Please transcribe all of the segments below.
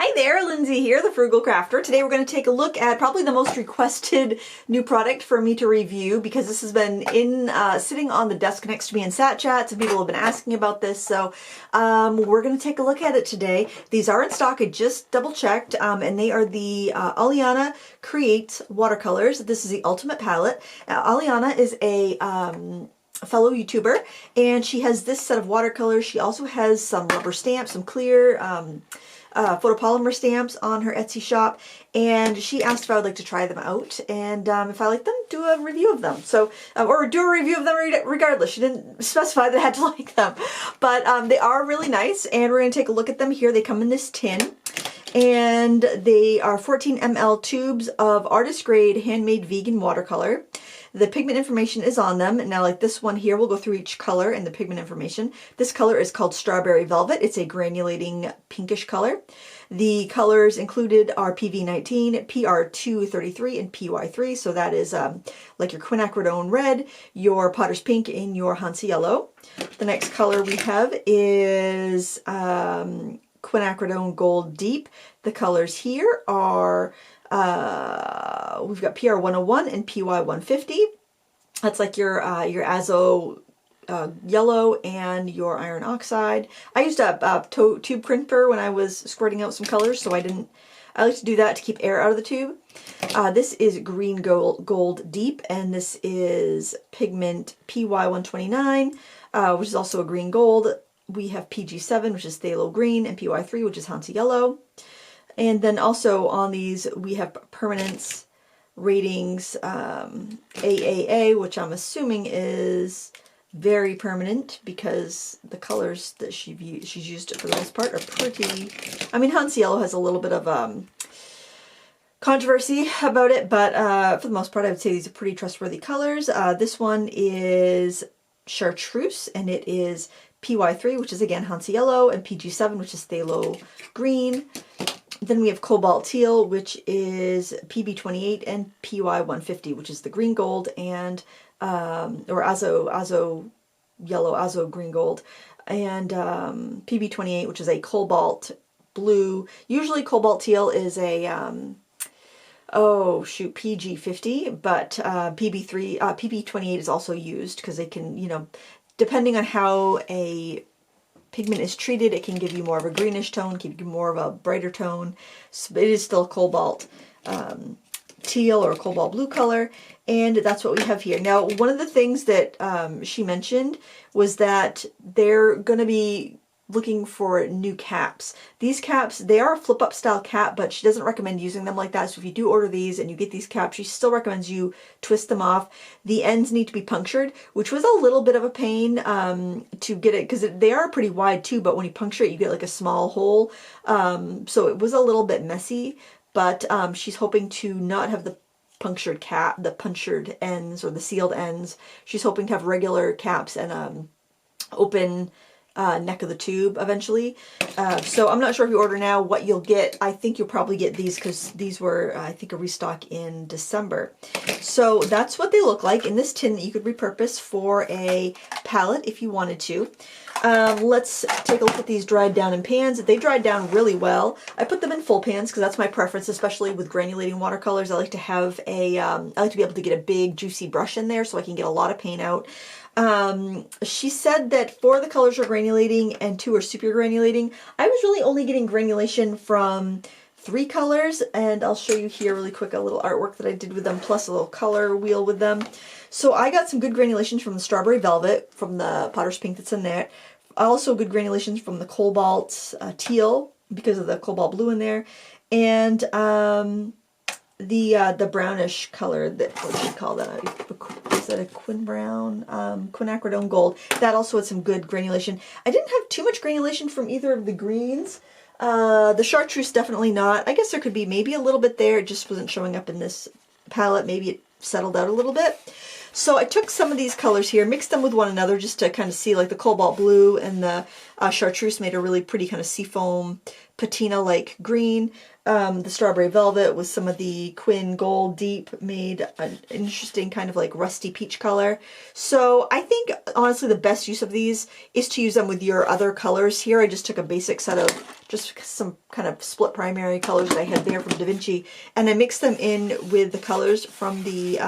Hi there, Lindsay here, the Frugal Crafter. Today we're going to take a look at probably the most requested new product for me to review because this has been sitting on the desk next to me in Sat Chats and people have been asking about this. So we're going to take a look at it today. These are in stock. I just double checked and they are the Alyona Create Watercolors. This is the Ultimate Palette. Alyona is a fellow YouTuber and she has this set of watercolors. She also has some rubber stamps, some clear photopolymer stamps on her Etsy shop, and she asked if I would like to try them out and if I like them, do a review of them. So or do a review of them regardless. She didn't specify that I had to like them, but they are really nice and we're going to take a look at them here. They come in this tin and they are 14 ml tubes of artist grade handmade vegan watercolor. The pigment information is on them. Now, like this one here, we'll go through each color and the pigment information. This color is called Strawberry Velvet. It's a granulating pinkish color. The colors included are PV19, PR233, and PY3. So that is like your quinacridone red, your Potter's Pink, and your Hansa Yellow. The next color we have is quinacridone Gold Deep. The colors here are we've got PR101 and PY150. That's like your azo yellow and your iron oxide. I used a tube crimper when I was squirting out some colors, so I like to do that to keep air out of the tube. This is green gold deep, and this is pigment PY129, which is also a green gold. We have PG7, which is phthalo green, and PY3, which is Hansa yellow. And then also on these, we have permanence ratings, AAA, which I'm assuming is very permanent because the colors that she's used for the most part are pretty. I mean, Hansa yellow has a little bit of controversy about it, but for the most part, I would say these are pretty trustworthy colors. This one is chartreuse, and it is PY3, which is again Hansa yellow, and PG7, which is phthalo green. Then we have Cobalt Teal, which is PB28, and PY150, which is the green gold, and or Azo Yellow, Azo Green Gold, and PB28, which is a Cobalt Blue. Usually Cobalt Teal is a PG50, but PB28 is also used because they can, depending on how a pigment is treated, it can give you more of a greenish tone, give you more of a brighter tone. So it is still cobalt teal or cobalt blue color, and that's what we have here. Now, one of the things that she mentioned was that they're going to be looking for new caps. These caps, they are a flip-up style cap, but she doesn't recommend using them like that. So if you do order these and you get these caps, she still recommends you twist them off. The ends need to be punctured, which was a little bit of a pain to get it, because they are pretty wide too, but when you puncture it, you get like a small hole. So it was a little bit messy, but she's hoping to not have the punctured cap, the punctured ends or the sealed ends. She's hoping to have regular caps and open neck of the tube eventually. So I'm not sure if you order now what you'll get. I think you'll probably get these because these were, I think, a restock in December. So that's what they look like in this tin that you could repurpose for a palette if you wanted to. Let's take a look at these dried down in pans. They dried down really well. I put them in full pans because that's my preference, especially with granulating watercolors. I like to have I like to be able to get a big juicy brush in there so I can get a lot of paint out. She said that 4 of the colors are granulating and 2 are super granulating. I was really only getting granulation from 3 colors, and I'll show you here really quick a little artwork that I did with them, plus a little color wheel with them. So I got some good granulations from the Strawberry Velvet, from the Potter's Pink that's in there. Also good granulations from the Cobalt Teal, because of the Cobalt Blue in there. And the brownish color, that, what do you call that? Is that a quin brown? Quinacridone Gold. That also had some good granulation. I didn't have too much granulation from either of the greens. The chartreuse, definitely not. I guess there could be maybe a little bit there. It just wasn't showing up in this palette. Maybe it settled out a little bit. So I took some of these colors here, mixed them with one another just to kind of see, like the cobalt blue and the chartreuse made a really pretty kind of seafoam patina-like green. The strawberry velvet with some of the Quin Gold Deep made an interesting kind of like rusty peach color. So I think honestly the best use of these is to use them with your other colors here. I just took a basic set of just some kind of split primary colors that I had there from Da Vinci, and I mixed them in with the colors from the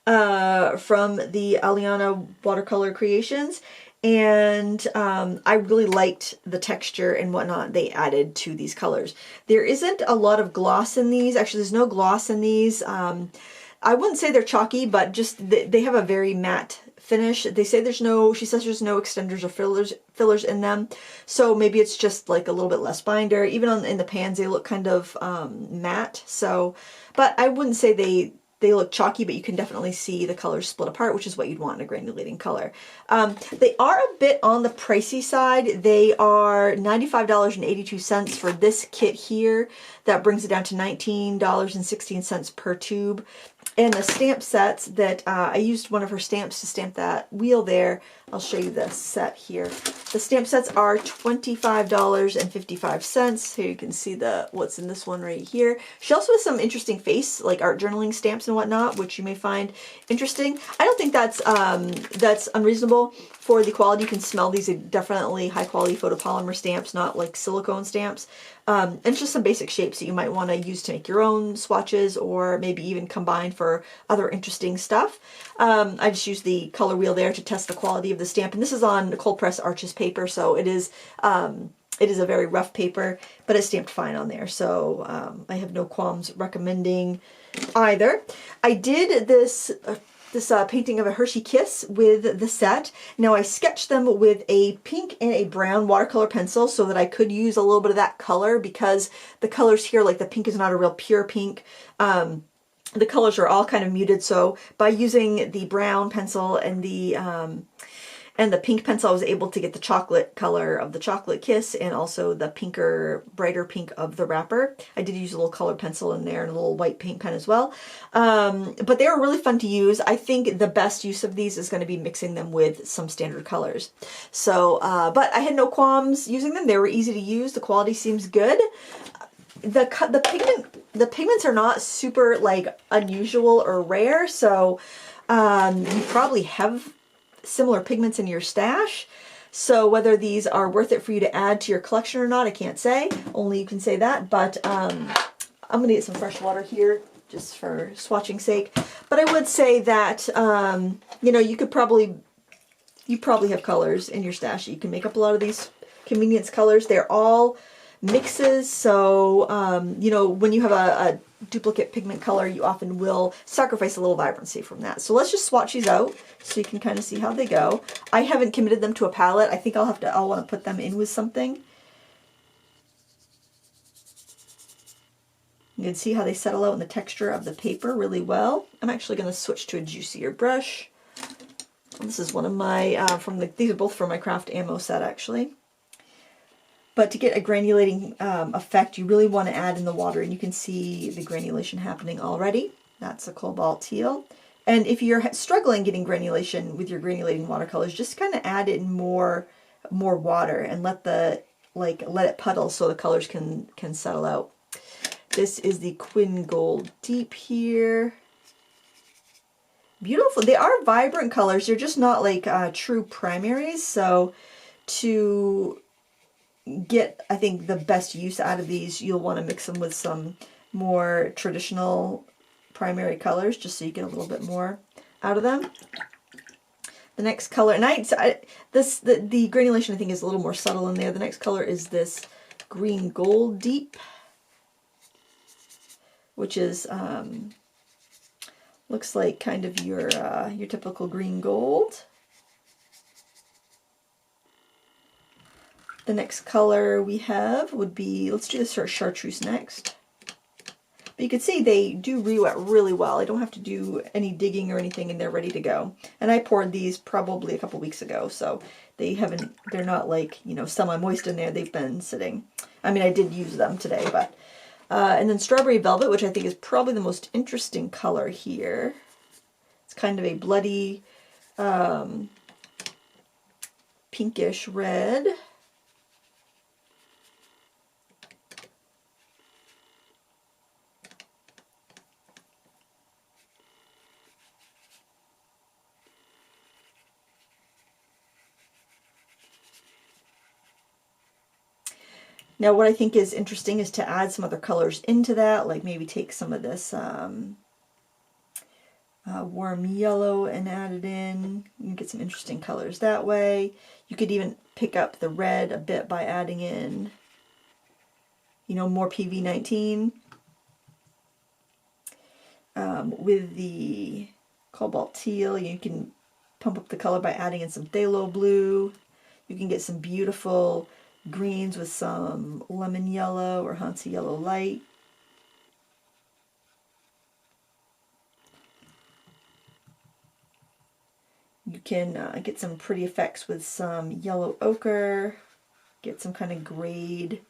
Alyona watercolor creations. And I really liked the texture and whatnot they added to these colors. There isn't a lot of gloss in these. Actually, there's no gloss in these. I wouldn't say they're chalky, but just they have a very matte finish. They say there's no, she says there's no extenders or fillers in them. So maybe it's just like a little bit less binder. Even in the pans, they look kind of matte. So, but I wouldn't say they look chalky, but you can definitely see the colors split apart, which is what you'd want in a granulating color. They are a bit on the pricey side. They are $95.82 for this kit here. That brings it down to $19.16 per tube. And the stamp sets that I used one of her stamps to stamp that wheel there. I'll show you the set here. The stamp sets are $25.55. Here you can see what's in this one right here. She also has some interesting face, like art journaling stamps and whatnot, which you may find interesting. I don't think that's unreasonable for the quality. You can smell these are definitely high quality photopolymer stamps, not like silicone stamps. And it's just some basic shapes that you might want to use to make your own swatches, or maybe even combine for other interesting stuff. I just used the color wheel there to test the quality of the stamp, and this is on cold press Arches paper, so it is a very rough paper, but it's stamped fine on there, so I have no qualms recommending either. I did this painting of a Hershey Kiss with the set. Now I sketched them with a pink and a brown watercolor pencil so that I could use a little bit of that color, because the colors here, like the pink is not a real pure pink. The colors are all kind of muted, so by using the brown pencil and the pink pencil, I was able to get the chocolate color of the Chocolate Kiss and also the pinker, brighter pink of the wrapper. I did use a little colored pencil in there and a little white paint pen as well. But they were really fun to use. I think the best use of these is going to be mixing them with some standard colors. So, but I had no qualms using them. They were easy to use. The quality seems good. The pigments are not super like unusual or rare, so you probably have similar pigments in your stash. So whether these are worth it for you to add to your collection or not, I can't say. Only you can say that. But I'm going to get some fresh water here just for swatching sake. But I would say that you know, you probably have colors in your stash. You can make up a lot of these convenience colors. They're all mixes, so you know, when you have a duplicate pigment color, you often will sacrifice a little vibrancy from that. So let's just swatch these out so you can kind of see how they go. I haven't committed them to a palette. I think I'll want to put them in with something. You can see how they settle out in the texture of the paper really well. I'm actually going to switch to a juicier brush. This is one of my these are both from my craft ammo set actually. But to get a granulating effect, you really want to add in the water, and you can see the granulation happening already. That's a cobalt teal. And if you're struggling getting granulation with your granulating watercolors, just kind of add in more water and let it puddle so the colors can settle out. This is the Quin Gold Deep here. Beautiful. They are vibrant colors. They're just not like true primaries. So to get, I think, the best use out of these, you'll want to mix them with some more traditional primary colors just so you get a little bit more out of them. The next color, and the granulation I think is a little more subtle in there. The next color is this Green Gold Deep, which is looks like kind of your typical green gold. The next color we have would be, let's do this for chartreuse next. But you can see they do rewet really well. I don't have to do any digging or anything, and they're ready to go. And I poured these probably a couple weeks ago, so they're not like, you know, semi-moist in there. They've been sitting. I mean, I did use them today, but and then Strawberry Velvet, which I think is probably the most interesting color here. It's kind of a bloody pinkish red. Now what I think is interesting is to add some other colors into that, like maybe take some of this warm yellow and add it in. You can get some interesting colors that way. You could even pick up the red a bit by adding in, you know, more PV19. With the cobalt teal, you can pump up the color by adding in some phthalo blue. You can get some beautiful greens with some lemon yellow or Hansa yellow light. You can get some pretty effects with some yellow ochre, get some kind of grade,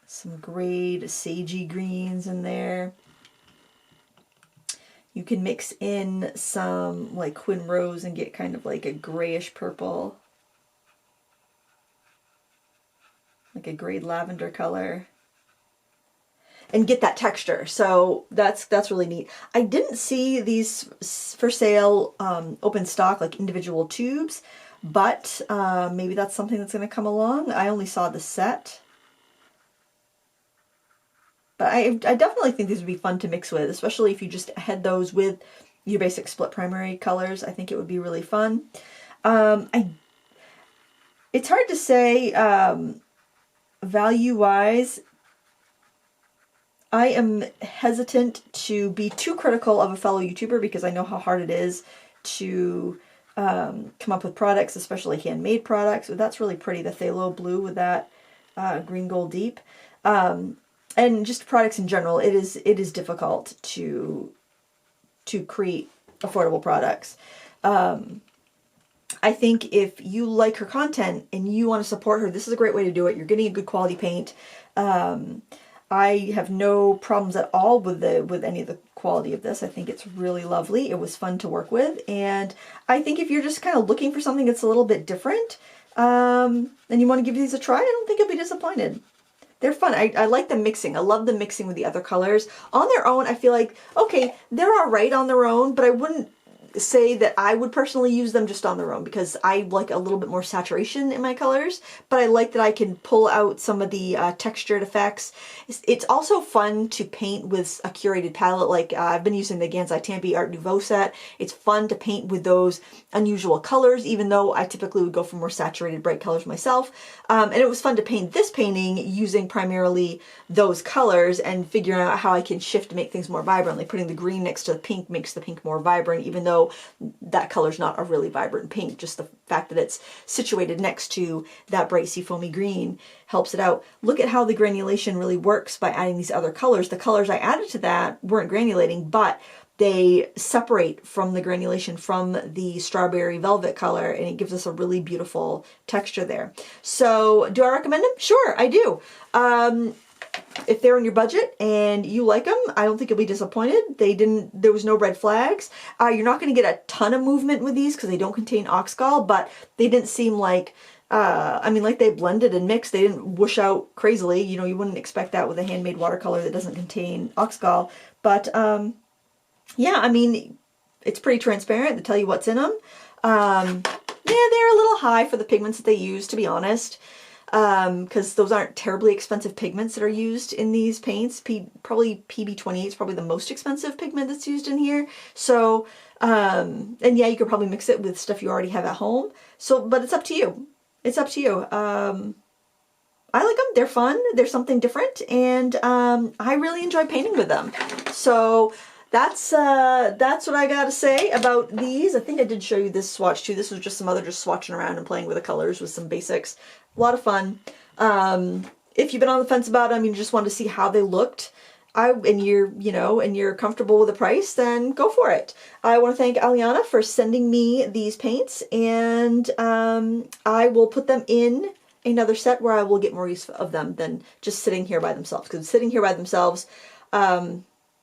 some grade sagey greens in there. You can mix in some like Quin Rose and get kind of like a grayish purple, like a gray lavender color, and get that texture. So that's really neat. I didn't see these for sale open stock, like individual tubes, but maybe that's something that's going to come along. I only saw the set. But I definitely think these would be fun to mix with, especially if you just had those with your basic split primary colors. I think it would be really fun. It's hard to say value-wise. I am hesitant to be too critical of a fellow YouTuber because I know how hard it is to come up with products, especially handmade products. So that's really pretty, the phthalo blue with that green gold deep. And just products in general, it is difficult to create affordable products. I think if you like her content and you want to support her, this is a great way to do it. You're getting a good quality paint. I have no problems at all with any of the quality of this. I think it's really lovely. It was fun to work with, and I think if you're just kind of looking for something that's a little bit different, and you want to give these a try, I don't think you'll be disappointed. They're fun. I like the mixing. I love the mixing with the other colors. On their own, I feel like, okay, they're all right on their own, but I wouldn't say that I would personally use them just on their own because I like a little bit more saturation in my colors, but I like that I can pull out some of the textured effects. It's also fun to paint with a curated palette. Like I've been using the Gansai Tampi Art Nouveau set. It's fun to paint with those unusual colors, even though I typically would go for more saturated bright colors myself. And it was fun to paint this painting using primarily those colors and figuring out how I can shift to make things more vibrant. Like putting the green next to the pink makes the pink more vibrant, even though that color's not a really vibrant pink. Just the fact that it's situated next to that bright seafoamy green helps it out. Look at how the granulation really works by adding these other colors. The colors I added to that weren't granulating, but they separate from the granulation from the strawberry velvet color, and it gives us a really beautiful texture there. So do I recommend them? Sure, I do. If they're in your budget and you like them, I don't think you'll be disappointed. There was no red flags. You're not going to get a ton of movement with these because they don't contain oxgall, but they didn't seem like, I mean, like they blended and mixed. They didn't whoosh out crazily. You know, you wouldn't expect that with a handmade watercolor that doesn't contain oxgall. But yeah, I mean, it's pretty transparent. They tell you what's in them. Yeah, they're a little high for the pigments that they use, to be honest. Because those aren't terribly expensive pigments that are used in these paints. Probably PB28 is probably the most expensive pigment that's used in here. So, and yeah, you could probably mix it with stuff you already have at home. So, but it's up to you. It's up to you. I like them. They're fun. They're something different. And I really enjoy painting with them. So that's what I gotta say about these. I think I did show you this swatch too. This was just some other just swatching around and playing with the colors with some basics. A lot of fun. If you've been on the fence about them, you just wanted to see how they looked, and you're comfortable with the price, then go for it. I want to thank Alyona for sending me these paints, and I will put them in another set where I will get more use of them than just sitting here by themselves. Because sitting here by themselves,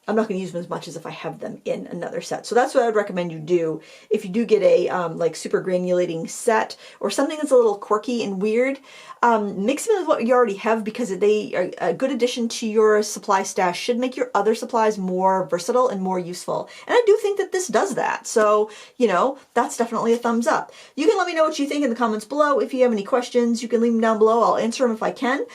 I'm not going to use them as much as if I have them in another set. So that's what I would recommend you do if you do get a like super granulating set or something that's a little quirky and weird. Mix them with what you already have, because they are a good addition to your supply stash. Should make your other supplies more versatile and more useful. And I do think that this does that. So, you know, that's definitely a thumbs up. You can let me know what you think in the comments below. If you have any questions, you can leave them down below. I'll answer them if I can.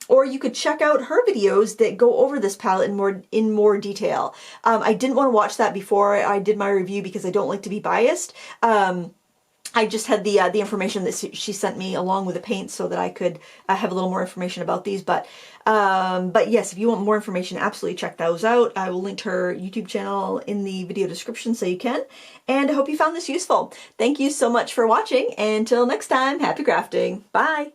Or you could check out her videos that go over this palette in more detail. I didn't want to watch that before I did my review because I don't like to be biased. I just had the information that she sent me along with the paints so that I could have a little more information about these. But yes, if you want more information, absolutely check those out. I will link to her YouTube channel in the video description so you can. And I hope you found this useful. Thank you so much for watching. And until next time, happy crafting. Bye.